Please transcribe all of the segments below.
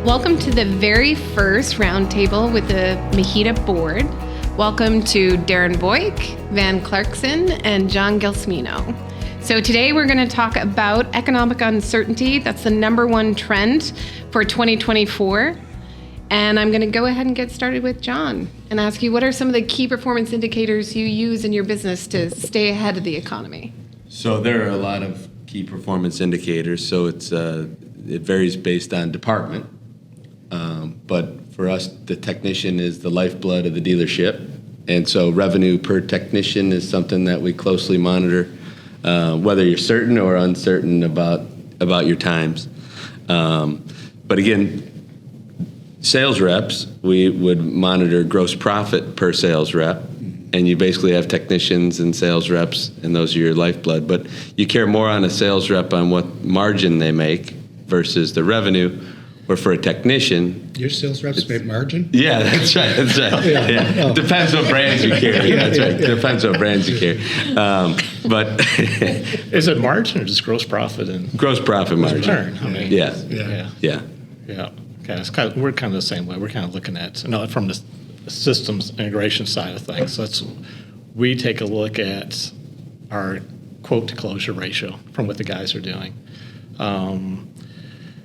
Welcome to the very first roundtable with the MHEDA Board. Welcome to Darren Boyk, Van Clarkson, and John Gelsimino. So today we're going to talk about economic uncertainty. That's the number one trend for 2024. And I'm going to go ahead and get started with John and ask you, what are some of the key performance indicators you use in your business to stay ahead of the economy? So there are a lot of key performance indicators. So it varies based on department. But for us, the technician is the lifeblood of the dealership. And so revenue per technician is something that we closely monitor, whether you're certain or uncertain about your times. But again, sales reps, we would monitor gross profit per sales rep. And you basically have technicians and sales reps, and those are your lifeblood. But you care more on a sales rep on what margin they make versus the revenue. Or for a technician, your sales reps make margin? Yeah, that's right. That's right. Yeah. Oh. Depends what brands you carry. That's right. Depends what brands you carry. But is it margin or just gross profit and gross profit margin? Return. I mean, yeah. Okay, we're kind of the same way. We're kind of looking at from the systems integration side of things. So we take a look at our quote to closure ratio from what the guys are doing.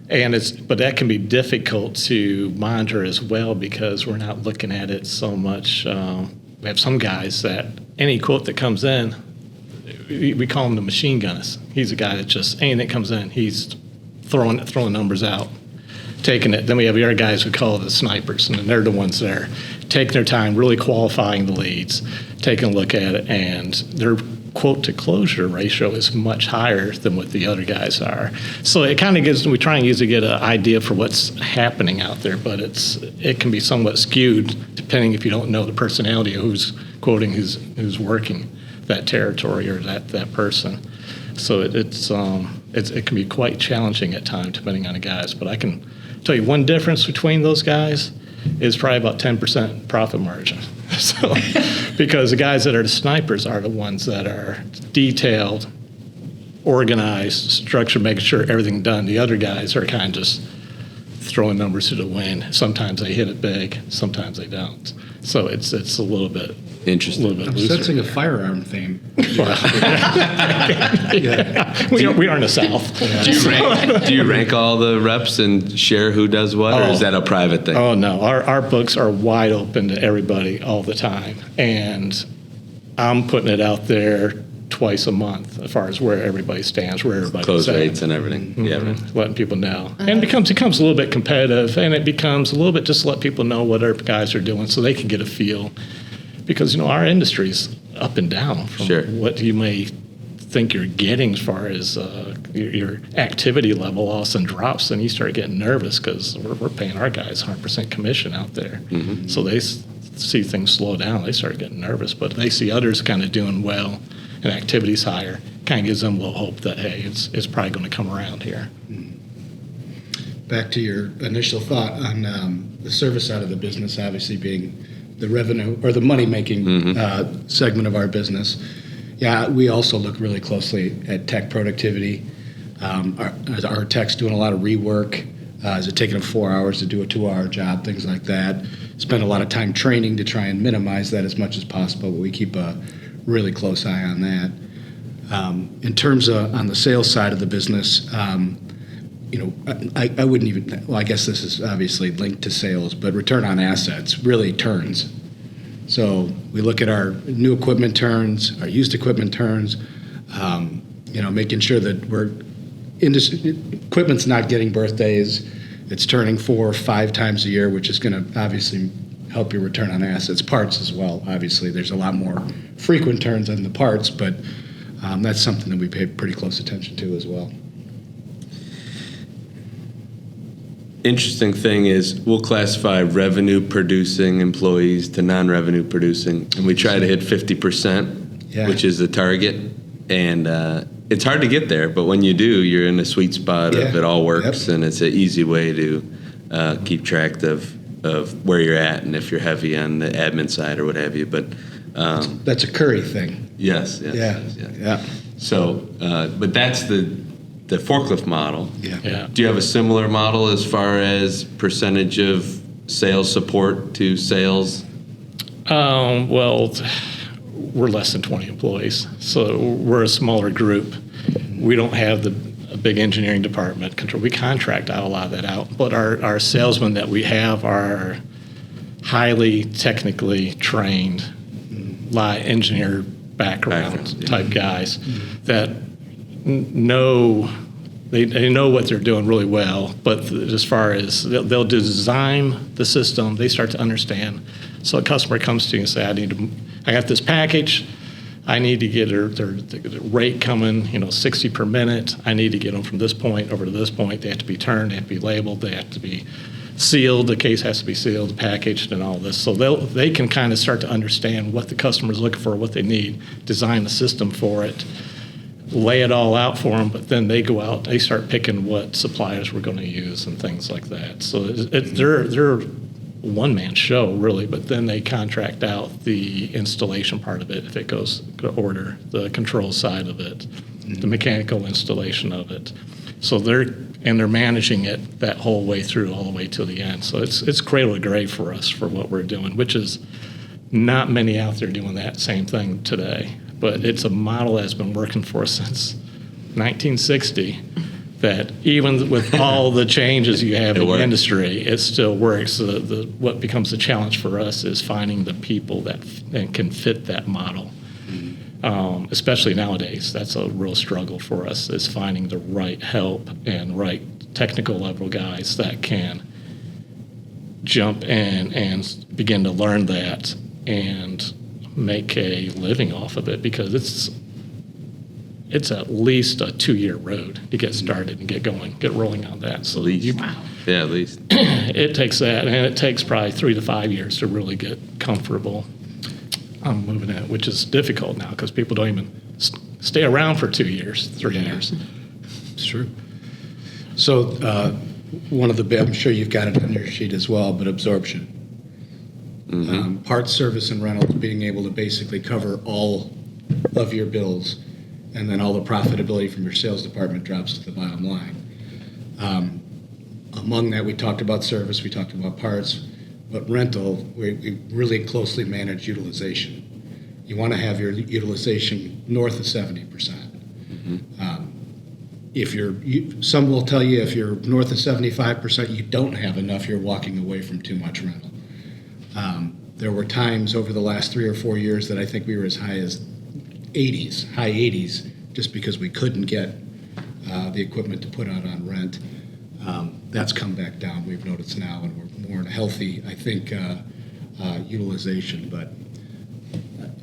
But that can be difficult to monitor as well because we're not looking at it so much. We have some guys that any quote that comes in, we call him the machine gunners. He's a guy that just anything that comes in, he's throwing numbers out, taking it. Then we have the other guys we call the snipers, and they're the ones that are taking their time, really qualifying the leads, taking a look at it, and their quote to closure ratio is much higher than what the other guys are. So it kind of we try and usually get an idea for what's happening out there, but it can be somewhat skewed depending if you don't know the personality of who's quoting, who's working that territory or that person. So it can be quite challenging at times depending on the guys. But I can tell you one difference between those guys is probably about 10% profit margin. So, because the guys that are the snipers are the ones that are detailed, organized, structured, making sure everything's done. The other guys are kind of just throwing numbers to the wind. Sometimes they hit it big, sometimes they don't. So it's a little bit interesting. I'm sensing a firearm theme. We are in the South. Do you rank all the reps and share who does what, or is that a private thing? Oh, no. Our books are wide open to everybody all the time. And I'm putting it out there twice a month as far as where everybody stands, where everybody's close at. rates and everything. Mm-hmm. Yeah, letting people know. And it becomes a little bit competitive, and it becomes a little bit just to let people know what our guys are doing so they can get a feel. Because, our industry's up and down from what you may think you're getting as far as your activity level all of a sudden drops, and you start getting nervous because we're paying our guys 100% commission out there. Mm-hmm. So they see things slow down, they start getting nervous. But they see others kind of doing well and activity's higher, kind of gives them a little hope that, hey, it's probably going to come around here. Back to your initial thought on the service side of the business, obviously being the revenue or the money-making segment of our business. Yeah, we also look really closely at tech productivity. Our tech's doing a lot of rework. Is it taking them 4 hours to do a 2-hour job, things like that. Spend a lot of time training to try and minimize that as much as possible, but we keep a really close eye on that. In terms of on the sales side of the business, I wouldn't even, I guess this is obviously linked to sales, but return on assets really turns. So we look at our new equipment turns, our used equipment turns, making sure that equipment's not getting birthdays. It's turning 4 or 5 times a year, which is going to obviously help your return on assets. Parts as well, obviously. There's a lot more frequent turns on the parts, but that's something that we pay pretty close attention to as well. Interesting thing is we'll classify revenue producing employees to non-revenue producing, and we try to hit 50%, which is the target. And it's hard to get there, but when you do, you're in a sweet spot of it all works, and it's an easy way to keep track of where you're at and if you're heavy on the admin side or what have you. But that's a Curry thing. Yes. Yeah. So, but that's the the forklift model. Yeah. Do you have a similar model as far as percentage of sales support to sales? Well, we're less than 20 employees, so we're a smaller group. We don't have a big engineering department control. We contract out a lot of that out, but our salesmen that we have are highly technically trained, engineer background type guys that know they know what they're doing really well. But as far as they'll design the system, they start to understand. So a customer comes to you and say, I got this package. I need to get their rate coming, 60 per minute. I need to get them from this point over to this point. They have to be turned, they have to be labeled, they have to be sealed. The case has to be sealed, packaged, and all this. So they can kind of start to understand what the customer's looking for, what they need, design the system for it, lay it all out for them. But then they go out, they start picking what suppliers we're going to use and things like that. So they're one-man show, really, but then they contract out the installation part of it if it goes to order, the control side of it, the mechanical installation of it. So they're managing it that whole way through, all the way to the end. So it's cradle to grave for us for what we're doing, which is not many out there doing that same thing today. But it's a model that's been working for us since 1960. That even with all the changes you have in the industry, it still works. What becomes the challenge for us is finding the people that can fit that model. Especially nowadays, that's a real struggle for us, is finding the right help and right technical level guys that can jump in and begin to learn that and make a living off of it, because it's at least a 2-year road to get started and get going, get rolling on that. So at least. Yeah, at least. It takes that, and it takes probably 3 to 5 years to really get comfortable moving it, which is difficult now because people don't even stay around for 2 years, 3 years. It's true. So one of the, I'm sure you've got it on your sheet as well, but absorption. Parts, service, and rentals, being able to basically cover all of your bills, and then all the profitability from your sales department drops to the bottom line. Among that, we talked about service, we talked about parts, but rental, we really closely manage utilization. You want to have your utilization north of 70%. Some will tell you if you're north of 75%, you don't have enough, you're walking away from too much rental. There were times over the last 3 or 4 years that I think we were as high as high 80s, just because we couldn't get the equipment to put out on rent. That's come back down, we've noticed now, and we're more in a healthy, I think, utilization. But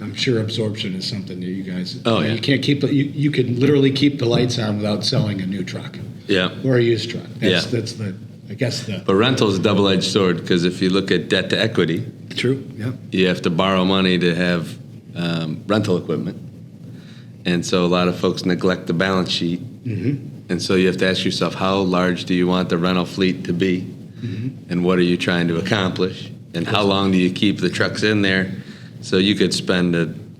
I'm sure absorption is something that you guys, you can't keep, you could literally keep the lights on without selling a new truck. Yeah. Or a used truck. That's But rental is a double-edged sword, because if you look at debt to equity, true, yeah, you have to borrow money to have rental equipment. And so a lot of folks neglect the balance sheet. And so you have to ask yourself, how large do you want the rental fleet to be? And what are you trying to accomplish? And how long do you keep the trucks in there? So you could spend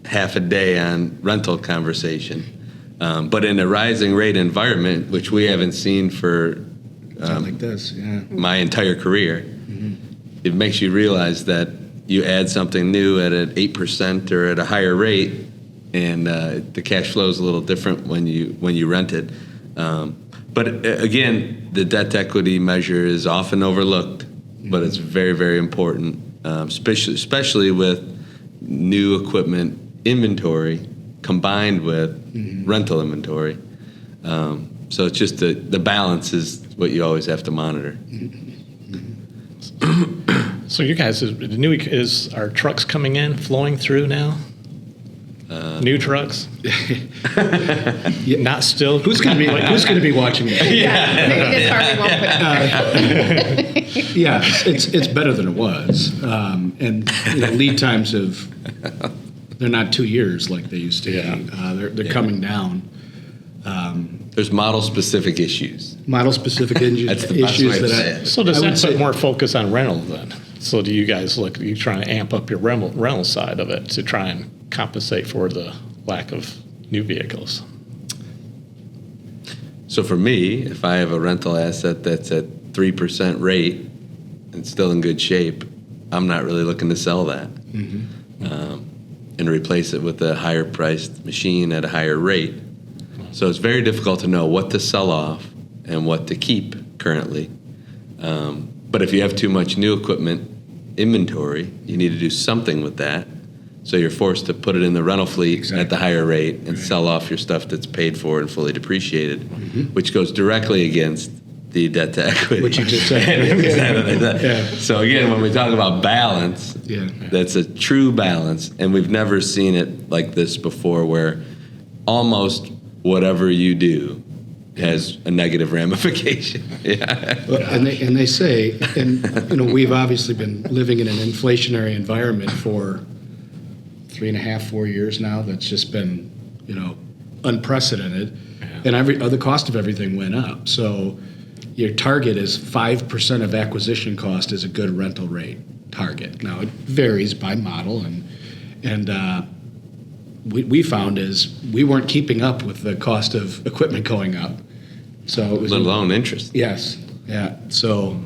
half a day on rental conversation. But in a rising rate environment, which we haven't seen for like this, my entire career, it makes you realize that you add something new at an 8% or at a higher rate, and the cash flow is a little different when you rent it. But again, the debt to equity measure is often overlooked, but it's very, very important, especially with new equipment inventory combined with rental inventory. So it's just the balance is what you always have to monitor. So you guys, are trucks coming in, flowing through now? New trucks? Not still. Who's going to be watching this? Maybe this part we won't put. Yeah, it's better than it was, and lead times they're not 2 years like they used to be. They're coming down. There's model-specific issues. Model-specific issues. That's the best way to say it. So does that put more focus on rental then? So do you guys you trying to amp up your rental side of it to try and compensate for the lack of new vehicles? So for me, if I have a rental asset that's at 3% rate and still in good shape, I'm not really looking to sell that and replace it with a higher priced machine at a higher rate. So it's very difficult to know what to sell off and what to keep currently. But if you have too much new equipment inventory, you need to do something with that. So you're forced to put it in the rental fleet at the higher rate and sell off your stuff that's paid for and fully depreciated, which goes directly against the debt to equity. What you just said. So again, when we talk about balance, that's a true balance, and we've never seen it like this before, where almost whatever you do has a negative ramification. Well, and they say, and we've obviously been living in an inflationary environment for 3.5, 4 years now. That's just been, unprecedented, and the cost of everything went up. So your target is 5% of acquisition cost is a good rental rate target. Now it varies by model, and we found is we weren't keeping up with the cost of equipment going up. So it was let alone interest. Yes, yeah. So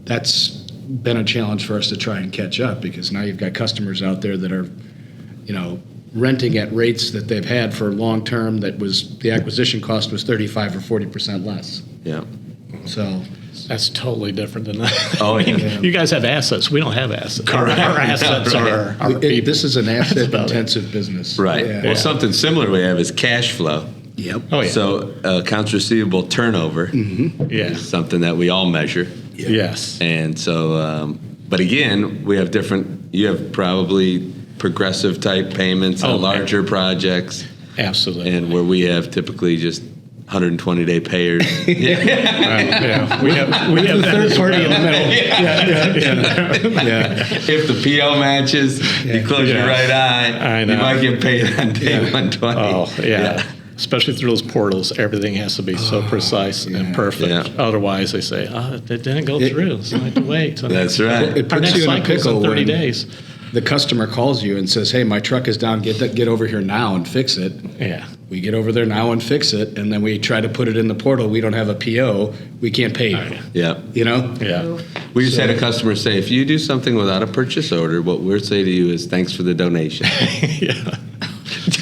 that's been a challenge for us to try and catch up, because now you've got customers out there that are, renting at rates that they've had for long term. That was the acquisition cost was 35 or 40% less. Yeah. So That's totally different than that. Oh, yeah. You guys have assets. We don't have assets. Correct. Our assets are people. this is an asset-intensive business. Right. Yeah. Well, something similar we have is cash flow. Yep. Oh, yeah. So accounts receivable turnover Yeah. is something that we all measure. Yes. And so, but again, we have different, you have probably progressive type payments on larger projects. Absolutely. And where we have typically just 120-day payers. Yeah. We have The third party in the middle. Yeah. If the PO matches, you close your right eye, I know. you might get paid on day 120. Oh, yeah. Especially through those portals, everything has to be so precise and perfect. Yeah. Otherwise, they say, it didn't go through, so I have to wait. So That's right. It Our puts next you in a cycle's pickle in 30 when days. the customer calls you and says, "Hey, my truck is down. Get over here now and fix it." Yeah. We get over there now and fix it, and then we try to put it in the portal. We don't have a PO. We can't pay you. Yeah. Yeah. We just had a customer say, if you do something without a purchase order, what we'll say to you is thanks for the donation. Yeah.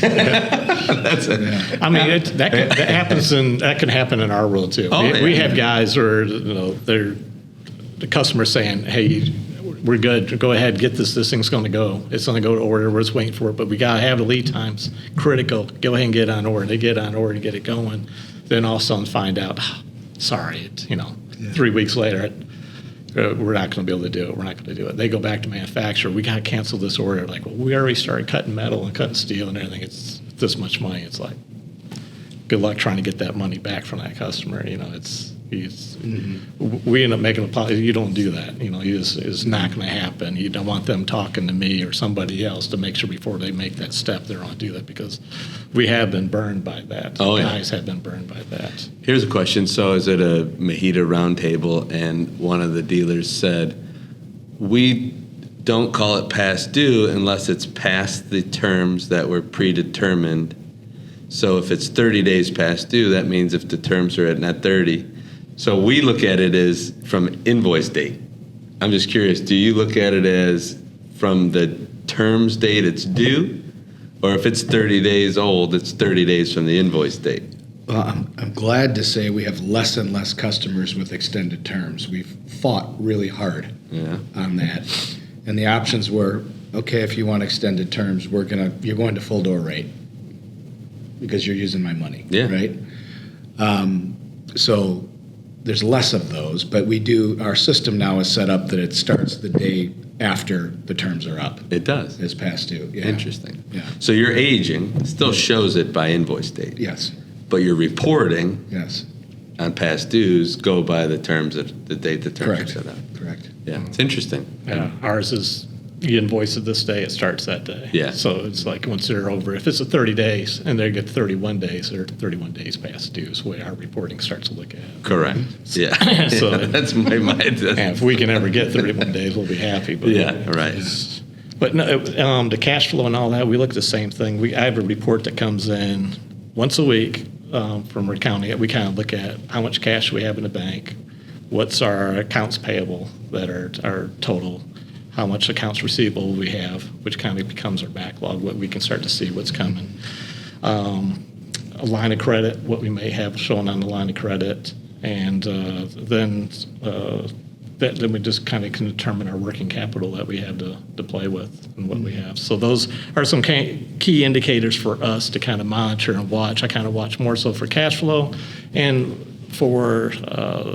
That's it. I mean, that happens, and that can happen in our world too. Oh, we yeah. have guys where they're the customer saying, "Hey, we're good. Go ahead, get this. This thing's going to go. It's going to go to order. We're just waiting for it, but we got to have the lead times critical. Go ahead and get on order. They get on order and get it going. Then all of a sudden find out, sorry, 3 weeks later, we're not going to be able to do it. We're not going to do it. They go back to manufacturer. We got to cancel this order. Like, well, we already started cutting metal and cutting steel and everything. It's this much money. It's like, good luck trying to get that money back from that customer. We end up making a policy. You don't do that. It's not going to happen. You don't want them talking to me or somebody else to make sure before they make that step they're going to do that, because we have been burned by that. Oh, yeah. Guys have been burned by that. Here's a question. So I was at a MHEDA roundtable, and one of the dealers said, we don't call it past due unless it's past the terms that were predetermined. So if it's 30 days past due, that means if the terms are at not 30. So we look at it as from invoice date. I'm just curious, do you look at it as from the terms date it's due? Or if it's 30 days old, it's 30 days from the invoice date? Well, I'm glad to say we have less and less customers with extended terms. We've fought really hard on that. And the options were, okay, if you want extended terms, you're going to full door rate because you're using my money, right? So there's less of those, but our system now is set up that it starts the day after the terms are up. It does. It's past due. Yeah. Interesting. Yeah. So your aging still shows it by invoice date. Yes. But your reporting Yes. on past dues go by the terms of the date the terms Correct. are set up. Correct. Yeah, it's interesting. Yeah, ours is, you invoice it this day, it starts that day. Yeah. So it's like once they're over, if it's a 30 days and they get 31 days, they're 31 days past due is the way our reporting starts to look at it. Correct. Yeah. So- that's my mind. And if we can ever get 31 days, we'll be happy. But Yeah, right. But no, the cash flow and all that, we look at the same thing. I have a report that comes in once a week from accounting it, we kind of look at how much cash we have in the bank, what's our accounts payable that are our total, how much accounts receivable we have, which kind of becomes our backlog, what we can start to see what's coming. A line of credit, what we may have shown on the line of credit, and then we just kind of can determine our working capital that we have to play with and what we have. So those are some key indicators for us to kind of monitor and watch. I kind of watch more so for cash flow and for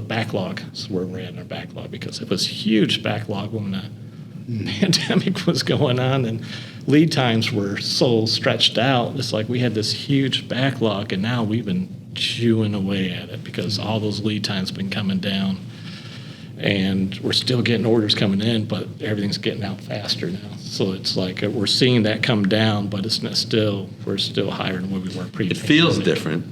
backlog. That's where we're at in our backlog, because it was huge backlog when the pandemic was going on and lead times were so stretched out. It's like we had this huge backlog, and now we've been chewing away at it because all those lead times been coming down. And we're still getting orders coming in, but everything's getting out faster now. So it's like we're seeing that come down, but it's not we're still higher than where we were previously. It feels different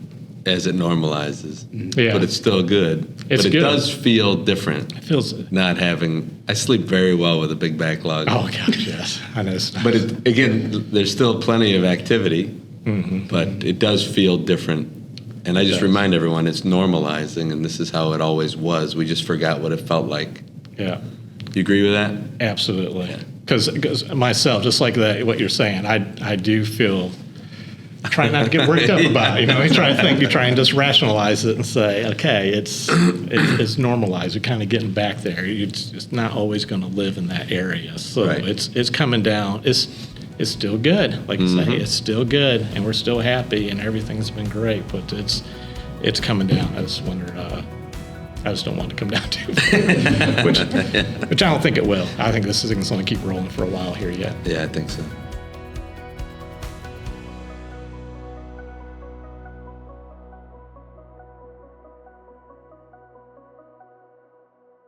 as it normalizes, Yeah. but it's still good. It's but it good. does feel different. It feels. Not having, I sleep very well with a big backlog. Oh gosh, yes, I know. It's nice. But again, there's still plenty of activity, but it does feel different. And I just remind everyone it's normalizing, and this is how it always was. We just forgot what it felt like. Yeah, You agree with that? absolutely. Because myself, just like that, what you're saying, I do feel. I try not to get worked up about it. You know, you try and just rationalize it and say, okay, it's normalized. You're kind of getting back there. It's not always going to live in that area. So Right. it's coming down. It's still good. Like you say, it's still good, and we're still happy, and everything's been great. But it's coming down. I just wonder. I just don't want it to come down too far, which I don't think it will. I think this thing's going to keep rolling for a while here yet. Yeah, I think so.